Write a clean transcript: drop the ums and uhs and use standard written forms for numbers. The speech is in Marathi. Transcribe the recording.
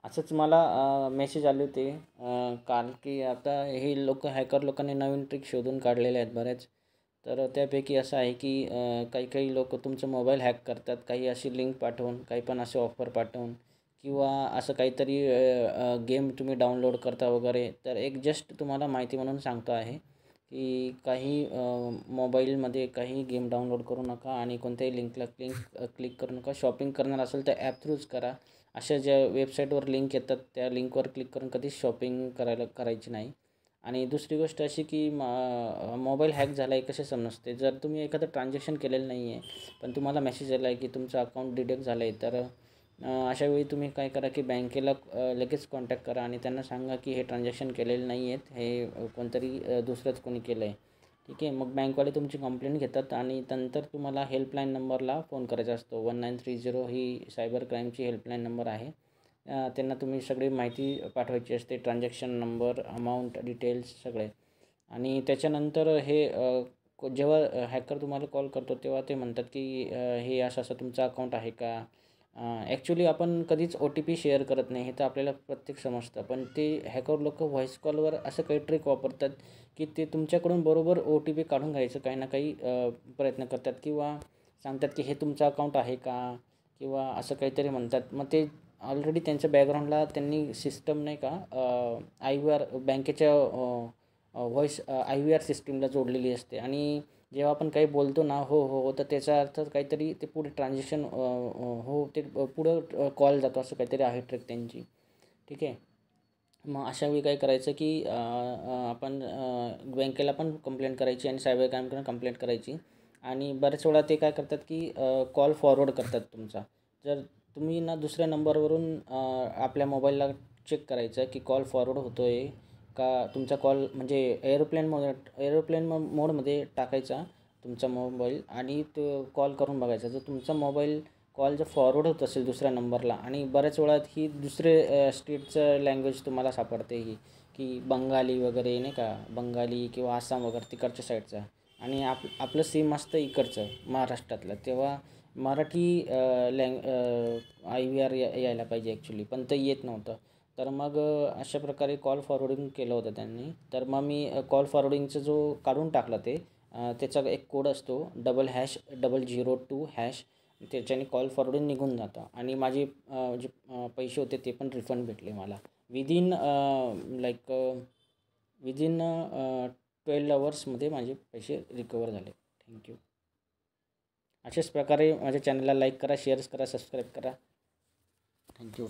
असंच मला मेसेज आले होते काल की आता हे हॅकर लोकांनी नवीन ट्रिक शोधून काढलेल्या आहेत बऱ्याच. तर त्यापैकी असं आहे की काही काही लोक तुमचं मोबाईल हॅक करतात, काही अशी लिंक पाठवून, काही पण असे ऑफर पाठवून किंवा असं काहीतरी गेम तुम्ही डाउनलोड करता वगैरे. तर एक जस्ट तुम्हाला माहिती म्हणून सांगतो आहे की काही मोबाईलमध्ये काही गेम डाउनलोड करू नका आणि कोणत्याही लिंकला क्लिक करू नका. शॉपिंग करणार असेल तर ॲप थ्रूच करा. अशा ज्या वेबसाईटवर लिंक येतात त्या लिंकवर क्लिक करून कधीच शॉपिंग करायची नाही. आणि दुसरी गोष्ट अशी की मोबाईल हॅक झाला आहे कसे समजते, जर तुम्ही एखादं ट्रान्झॅक्शन केलेलं नाही आहे पण तुम्हाला मेसेज आला आहे की तुमचं अकाउंट डिटेक्ट झालं आहे, तर अशावेळी तुम्ही काय करा की बँकेला लगेच कॉन्टॅक्ट करा आणि त्यांना सांगा की हे ट्रान्झॅक्शन केलेले नाही आहेत, हे कोणतरी दुसरंच कोणी केलं आहे. ठीक आहे, मग बँकवाले तुमची कंप्लेंट घेतात आणि नंतर तुम्हाला हेल्पलाईन नंबरला फोन करायचा असतो. 1930 ही सायबर क्राईमची हेल्पलाईन नंबर आहे. त्यांना तुम्ही सगळी माहिती पाठवायची असते, ट्रान्झॅक्शन नंबर, अमाऊंट डिटेल्स सगळे. आणि त्याच्यानंतर जेव्हा हॅकर तुम्हाला कॉल करतो तेव्हा ते म्हणतात की हे असं तुमचं अकाउंट आहे का. ॲक्च्युली आपण कधीच OTP शेअर करत नाही, हे तर आपल्याला प्रत्येक समजतं. पण ते हॅकर लोक व्हॉईस कॉलवर असं काही ट्रिक वापरतात की ते तुमच्याकडून बरोबर OTP काढून घ्यायचं काही ना काही प्रयत्न करतात किंवा सांगतात की हे तुमचं अकाउंट आहे का किंवा असं काहीतरी म्हणतात. मग ते ऑलरेडी त्यांच्या बॅकग्राऊंडला त्यांनी सिस्टम नाही का IVR बँकेच्या व्हॉईस IVR सिस्टीमला जोडलेली असते आणि जेव्हा आपण काही बोलतो ना हो हो हो, तर त्याचा अर्थ काहीतरी ते पुढे ट्रान्झॅक्शन हो ते पुढं कॉल जातो, असं काहीतरी आहे ट्रिक त्यांची. ठीक आहे, मग अशा वेळी काय करायचं की आपण बँकेला पण कंप्लेंट करायची आणि सायबर क्राईमकडे कंप्लेंट करायची. आणि बऱ्याच वेळा ते काय करतात की कॉल फॉरवर्ड करतात तुमचा. जर तुम्ही ना दुसऱ्या नंबरवरून आपल्या मोबाईलला चेक करायचं की कॉल फॉरवर्ड होतो आहे का, तुमचा कॉल म्हणजे एरोप्लेन मोडमध्ये टाकायचा तुमचा मोबाईल आणि तो कॉल करून बघायचा. जर तुमचा मोबाईल कॉल जर फॉरवर्ड होत असेल दुसऱ्या नंबरला आणि बऱ्याच वेळात ही दुसरे स्टेटचं लँग्वेज तुम्हाला सापडते ही की बंगाली वगैरे नाही का, बंगाली किंवा आसाम वगैरे तिकडच्या साईडचं, आणि आपलं सिम असतं इकडचं महाराष्ट्रातलं, तेव्हा मराठी IVR यायला पाहिजे ॲक्च्युली, पण ते येत नव्हतं. तर मग अशा प्रकारे कॉल फॉरवर्डिंग केलं होतं त्यांनी. तर मग मी कॉल फॉरवर्डिंगचा जो काढून टाकला त्याचा एक कोड असतो #0002#, त्याच्याने कॉल फॉरवर्डिंग निघून जातं आणि माझे जे पैसे होते ते पण रिफंड भेटले मला विदिन 12 आवर्समध्ये माझे पैसे रिकवर झाले. थँक्यू. अशाच प्रकारे माझ्या चॅनलला लाईक करा, शेअर्स करा, सबस्क्राईब करा. थँक्यू.